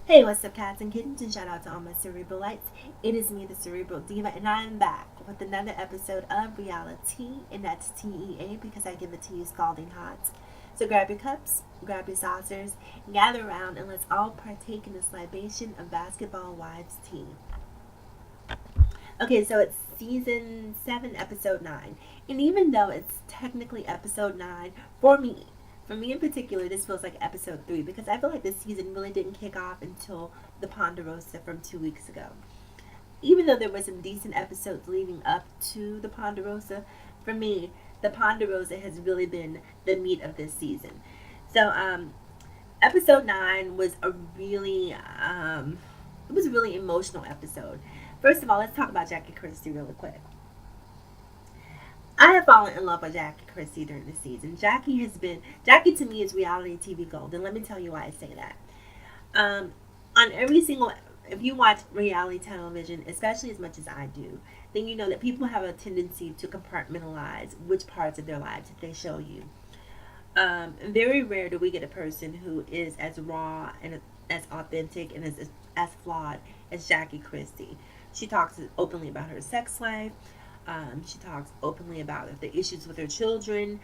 Hey, what's up, cats and kittens, and shout out to all my cerebral lights. It is me, the Cerebral Diva, and I'm back with another episode of RealiTEA, and that's TEA because I give it to you scalding hot. So grab your cups, grab your saucers, gather around, and let's all partake in this libation of basketball wives tea. Okay, so it's season 7, episode 9. And even though it's technically episode 9, for me in particular, this feels like episode 3 because I feel like this season really didn't kick off until the Ponderosa from 2 weeks ago. Even though there were some decent episodes leading up to the Ponderosa, for me, the Ponderosa has really been the meat of this season. So, episode 9 was it was a really emotional episode. First of all, let's talk about Jackie Christie really quick. I have fallen in love with Jackie Christie during the season. Jackie to me is reality TV gold, and let me tell you why I say that. On every single, if you watch reality television, especially as much as I do, then you know that people have a tendency to compartmentalize which parts of their lives that they show you. Very rare do we get a person who is as raw and as authentic and as flawed as Jackie Christie. She talks openly about her sex life. She talks openly about the issues with her children.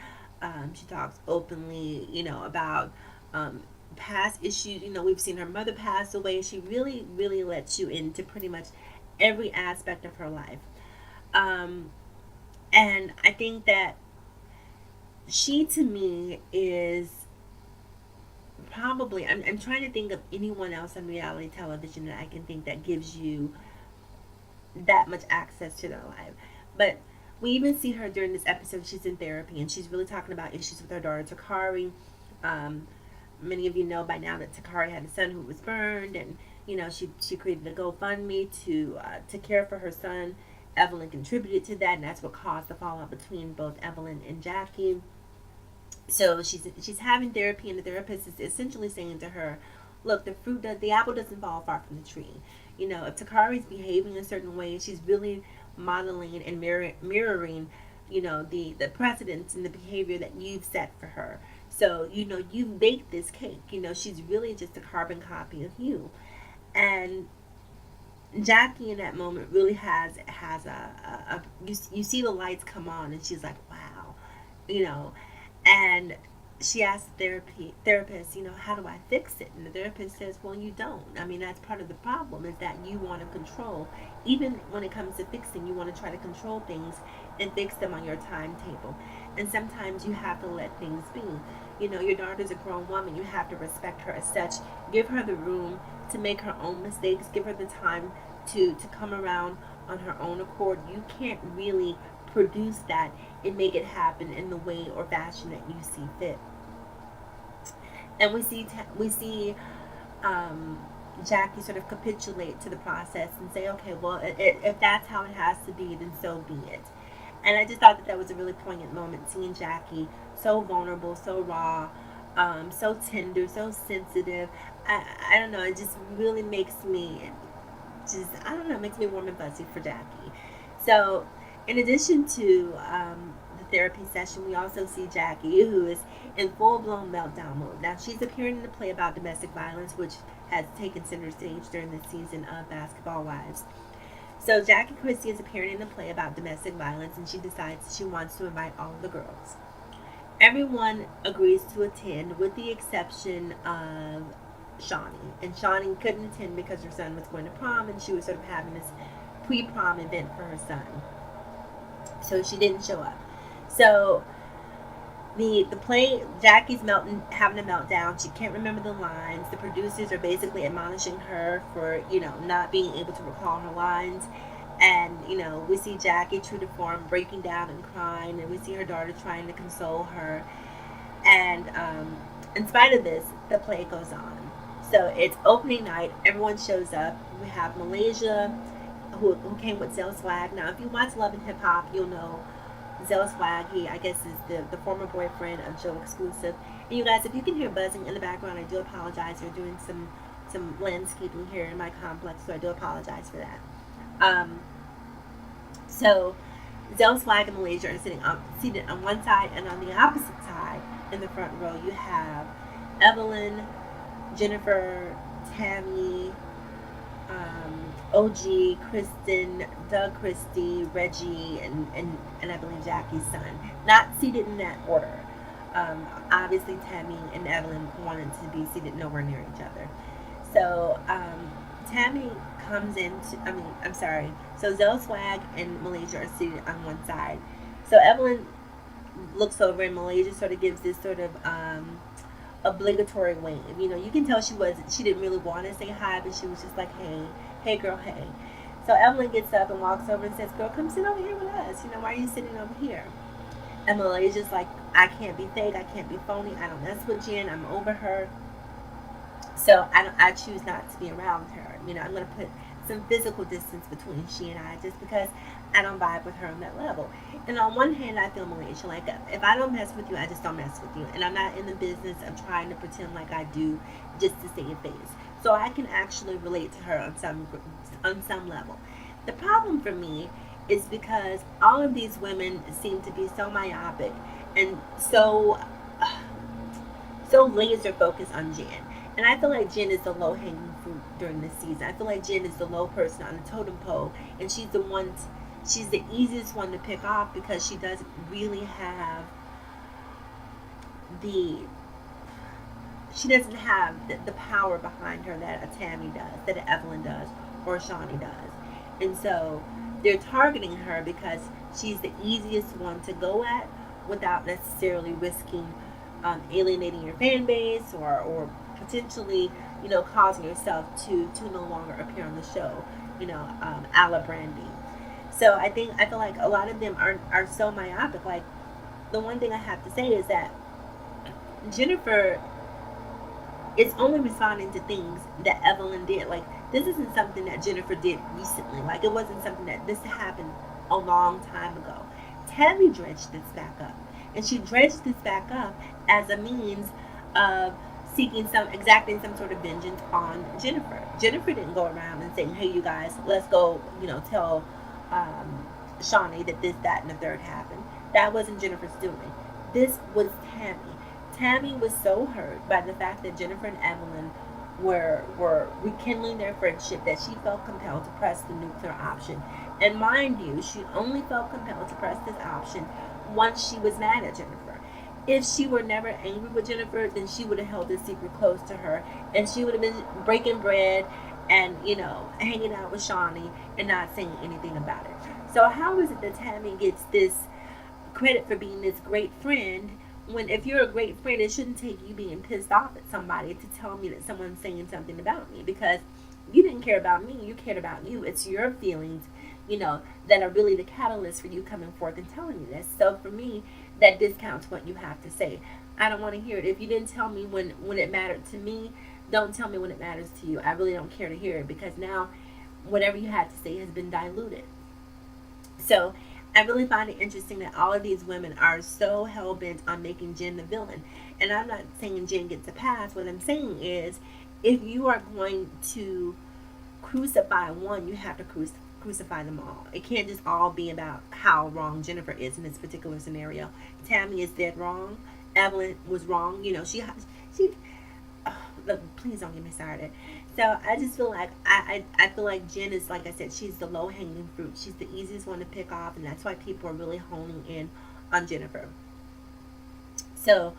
She talks openly, about past issues. We've seen her mother pass away. She really, really lets you into pretty much every aspect of her life. And I think that she, to me, is probably, I'm trying to think of anyone else on reality television that I can think that gives you that much access to their life. But we even see her during this episode. She's in therapy and she's really talking about issues with her daughter Takari. Many of you know by now that Takari had a son who was burned, and she created a GoFundMe to care for her son. Evelyn contributed to that, and that's what caused the fallout between both Evelyn and Jackie. So she's having therapy, and the therapist is essentially saying to her, "Look, the apple doesn't fall far from the tree. If Takari's behaving a certain way, she's really modeling and mirroring, the precedents and the behavior that you've set for her. So, you've baked this cake. She's really just a carbon copy of you." And Jackie in that moment really has you see the lights come on, and she's like, wow, and she asks the therapist, how do I fix it? And the therapist says, well, you don't. I mean, that's part of the problem, is that you want to control. Even when it comes to fixing, you want to try to control things and fix them on your timetable. And sometimes you have to let things be. Your daughter's a grown woman. You have to respect her as such. Give her the room to make her own mistakes. Give her the time to come around on her own accord. You can't really produce that and make it happen in the way or fashion that you see fit. And we see Jackie sort of capitulate to the process and say, okay, well, if that's how it has to be, then so be it. And I just thought that was a really poignant moment, seeing Jackie so vulnerable, so raw, so tender, so sensitive. I don't know, it just really makes me makes me warm and fuzzy for Jackie. So in addition to the therapy session, we also see Jackie, who is in full-blown meltdown mode. Now, she's appearing in a play about domestic violence, which has taken center stage during this season of Basketball Wives. So Jackie Christie is appearing in a play about domestic violence, and she decides she wants to invite all of the girls. Everyone agrees to attend, with the exception of Shawnee. And Shawnee couldn't attend because her son was going to prom, and she was sort of having this pre-prom event for her son. So she didn't show up. So the play, Jackie's having a meltdown. She can't remember the lines. The producers are basically admonishing her for not being able to recall her lines. And we see Jackie, true to form, breaking down and crying, and we see her daughter trying to console her. And in spite of this, the play goes on. So it's opening night. Everyone shows up. We have Malaysia, who came with Zell Swag. Now, if you watch Love and Hip Hop, you'll know Zell Swag. He, I guess, is the former boyfriend of Joe Exclusive. And you guys, if you can hear buzzing in the background, I do apologize. We're doing some landscaping here in my complex, so I do apologize for that. So Zell Swag and Malaysia are seated on one side, and on the opposite side, in the front row, you have Evelyn, Jennifer, Tammy, OG, Kristen, Doug Christie, Reggie, and I believe Jackie's son. Not seated in that order. Obviously, Tammy and Evelyn wanted to be seated nowhere near each other. So Tammy comes into, I'm sorry. So Zell Swag and Malaysia are seated on one side. So Evelyn looks over and Malaysia sort of gives this sort of obligatory wave. You know, you can tell she didn't really want to say hi, but she was just like, hey girl, hey. So Evelyn gets up and walks over and says, girl, come sit over here with us. You know, why are you sitting over here? And Malaysia's like, I can't be fake, I can't be phony, I don't mess with Jen, I'm over her. So I choose not to be around her. You know, I'm gonna put some physical distance between she and I just because I don't vibe with her on that level. And on one hand, I feel Malaysia like if I don't mess with you, I just don't mess with you, and I'm not in the business of trying to pretend like I do just to save face. So I can actually relate to her on some level. The problem for me is because all of these women seem to be so myopic and so laser focused on Jen. And I feel like Jen is the low hanging fruit during this season. I feel like Jen is the low person on the totem pole, and she's the easiest one to pick off because she doesn't really have the she doesn't have the power behind her that a Tammy does, that an Evelyn does, or a Shawnee does. And so they're targeting her because she's the easiest one to go at without necessarily risking alienating your fan base or potentially, you know, causing yourself to no longer appear on the show, you know, a la Brandy. So I feel like a lot of them are so myopic. Like the one thing I have to say is that Jennifer is only responding to things that Evelyn did. Like this isn't something that Jennifer did recently. Like it wasn't something that this happened a long time ago. Tammy dredged this back up, and she dredged this back up as a means of exacting some sort of vengeance on Jennifer. Jennifer didn't go around and saying, "Hey, you guys, let's go," you know, tell Shawnee that this, that, and the third happened. That wasn't Jennifer's doing. This was Tammy. Tammy was so hurt by the fact that Jennifer and Evelyn were rekindling their friendship that she felt compelled to press the nuclear option. And mind you, she only felt compelled to press this option once she was mad at Jennifer. If she were never angry with Jennifer, then she would have held this secret close to her, and she would have been breaking bread and, you know, hanging out with Shawnee and not saying anything about it. So how is it that Tammy gets this credit for being this great friend when if you're a great friend, it shouldn't take you being pissed off at somebody to tell me that someone's saying something about me, because you didn't care about me, you cared about you. It's your feelings, you know, that are really the catalyst for you coming forth and telling me this. So for me, that discounts what you have to say. I don't want to hear it. If you didn't tell me when it mattered to me, don't tell me when it matters to you. I really don't care to hear it, because now whatever you had to say has been diluted. So I really find it interesting that all of these women are so hell bent on making Jen the villain. And I'm not saying Jen gets a pass. What I'm saying is, if you are going to crucify one, you have to crucify them all. It can't just all be about how wrong Jennifer is in this particular scenario. Tammy is dead wrong. Evelyn was wrong. You know, she look, please don't get me started. So I just feel like I feel like Jen is, like I said, she's the low hanging fruit. She's the easiest one to pick off, and that's why people are really honing in on Jennifer. So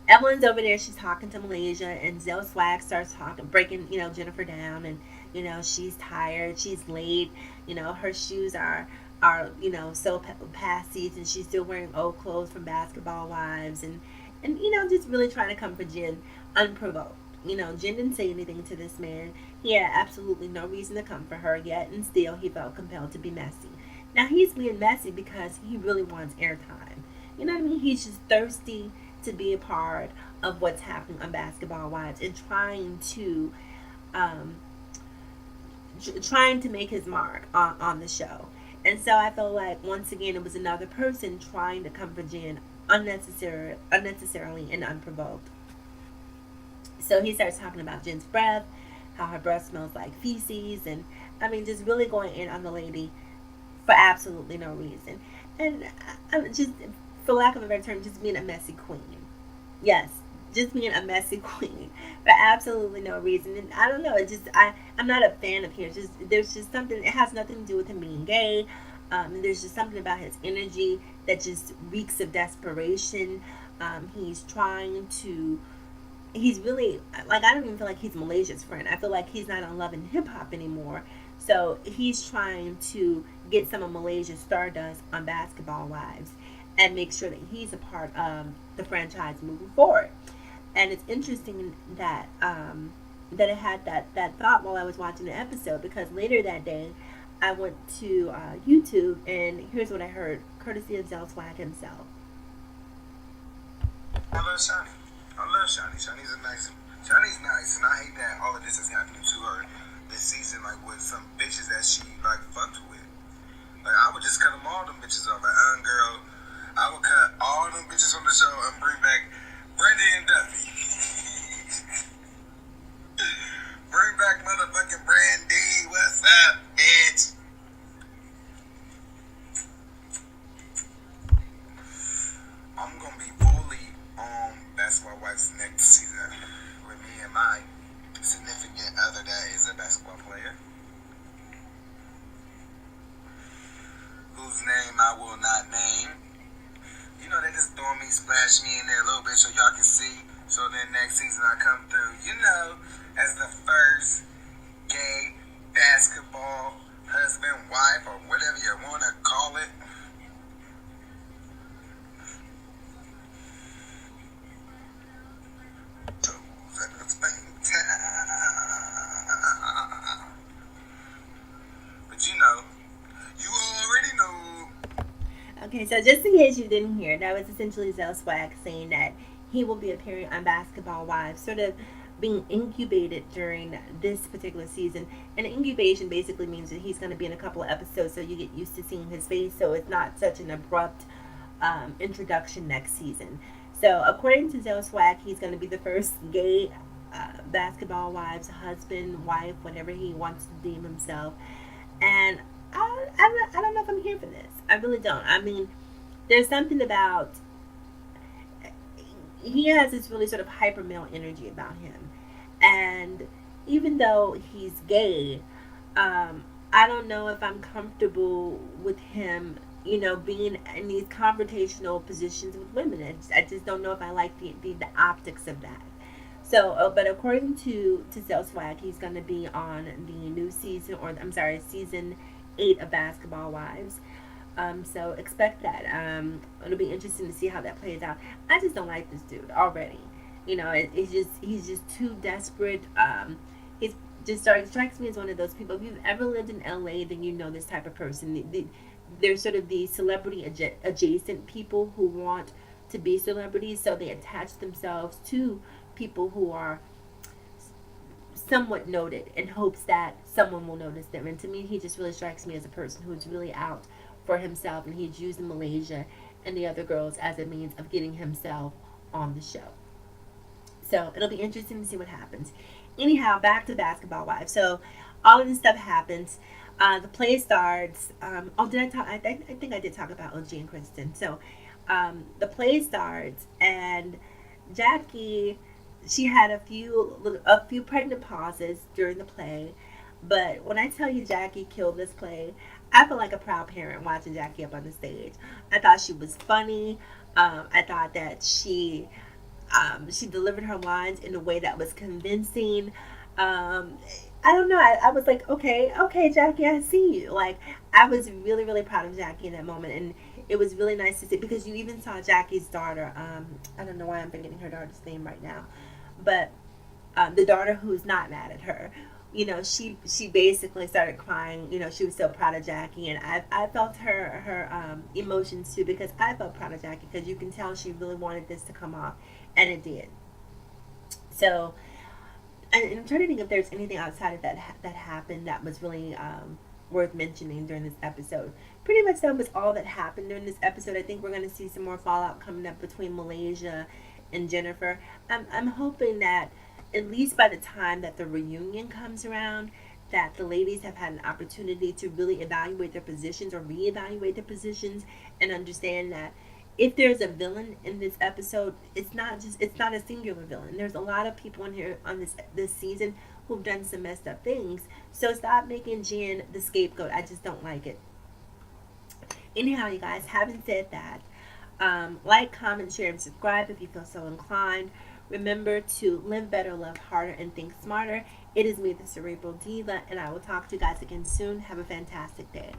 Evelyn's over there. She's talking to Malaysia, and Zell Swag starts talking, breaking, you know, Jennifer down, and you know she's tired, she's late, you know her shoes are you know so past season. She's still wearing old clothes from Basketball Wives, and you know just really trying to comfort Jen unprovoked. You know, Jen didn't say anything to this man. He had absolutely no reason to comfort her yet, and still he felt compelled to be messy. Now he's being messy because he really wants airtime. You know what I mean? He's just thirsty to be a part of what's happening on Basketball Wives and um, trying to make his mark on the show. And so I felt like once again it was another person trying to comfort Jen unnecessarily and unprovoked. So he starts talking about Jen's breath, how her breath smells like feces, and I mean, just really going in on the lady for absolutely no reason. And I'm just, for lack of a better term, just being a messy queen. Yes, just being a messy queen for absolutely no reason. And I don't know, it just I'm not a fan of his. Just there's just something. It has nothing to do with him being gay. And there's just something about his energy that just reeks of desperation. He's trying to. He's really like I don't even feel like he's Malaysia's friend. I feel like he's not on Love and Hip Hop anymore. So he's trying to get some of Malaysia's stardust on Basketball Wives and make sure that he's a part of the franchise moving forward. And it's interesting that that I had that thought while I was watching the episode because later that day I went to YouTube and here's what I heard, courtesy of Zell Swag himself. I love Shani. I love Shani. Shani's a nice. Shani's nice, and I hate that all of this is happening to her this season, like with some bitches that she like fucked with. Like I would just cut them all them bitches off. Like, girl, I would cut all them bitches on the show and bring back Brandy and Duffy. Bring back motherfucking Brandy. What's up, bitch? I'm gonna be fully on Basketball Wives next season with me and my significant other that is a basketball player whose name I will not name. You know, they just throw me, splash me in there a little bit so y'all can see. So then next season I come through, you know, as the first gay basketball husband, wife, or whatever you want to call it. But you know, you already know. Okay, so just in case you didn't hear, that was essentially Zell Swag saying that he will be appearing on Basketball Wives, sort of being incubated during this particular season. And incubation basically means that he's going to be in a couple of episodes, so you get used to seeing his face, so it's not such an abrupt introduction next season. So, according to Zell Swag, he's going to be the first gay Basketball Wives husband, wife, whatever he wants to deem himself. And I don't know if I'm here for this. I really don't. I mean, there's something about he has this really sort of hyper male energy about him, and even though he's gay, I don't know if I'm comfortable with him. You know, being in these confrontational positions with women. I just don't know if I like the optics of that. So, but according to Zell Swag, he's going to be on the new season, or I'm sorry, season 8 of Basketball Wives. So expect that. It'll be interesting to see how that plays out. I just don't like this dude already. You know, he's just too desperate. He's just strikes me as one of those people. If you've ever lived in LA, then you know this type of person. They're sort of the celebrity adjacent people who want to be celebrities, so they attach themselves to people who are somewhat noted in hopes that someone will notice them. And to me, he just really strikes me as a person who's really out for himself, and he's using Malaysia and the other girls as a means of getting himself on the show. So it'll be interesting to see what happens. Anyhow, back to Basketball Wives. So all of this stuff happens. The play starts. Oh, did I talk? I think I did talk about OG and Kristen. So the play starts, and Jackie, she had a few pregnant pauses during the play, but when I tell you Jackie killed this play, I feel like a proud parent watching Jackie up on the stage. I thought she was funny. I thought that she delivered her lines in a way that was convincing. I don't know. I was like, okay, Jackie, I see you. Like, I was really, really proud of Jackie in that moment, and it was really nice to see because you even saw Jackie's daughter. I don't know why I'm forgetting her daughter's name right now, but the daughter who's not mad at her. You know, she basically started crying. You know, she was so proud of Jackie, and I felt her emotions too because I felt proud of Jackie because you can tell she really wanted this to come off, and it did. So, and I'm trying to think if there's anything outside of that happened that was really worth mentioning during this episode. Pretty much that was all that happened during this episode. I think we're going to see some more fallout coming up between Malaysia and Jennifer. I'm hoping that at least by the time that the reunion comes around, that the ladies have had an opportunity to really evaluate their positions or reevaluate their positions and understand that if there's a villain in this episode, it's not a singular villain. There's a lot of people in here on this season who've done some messed up things. So stop making Jen the scapegoat. I just don't like it. Anyhow, you guys, having said that, like, comment, share, and subscribe if you feel so inclined. Remember to live better, love harder, and think smarter. It is me, the Cerebral Diva, and I will talk to you guys again soon. Have a fantastic day.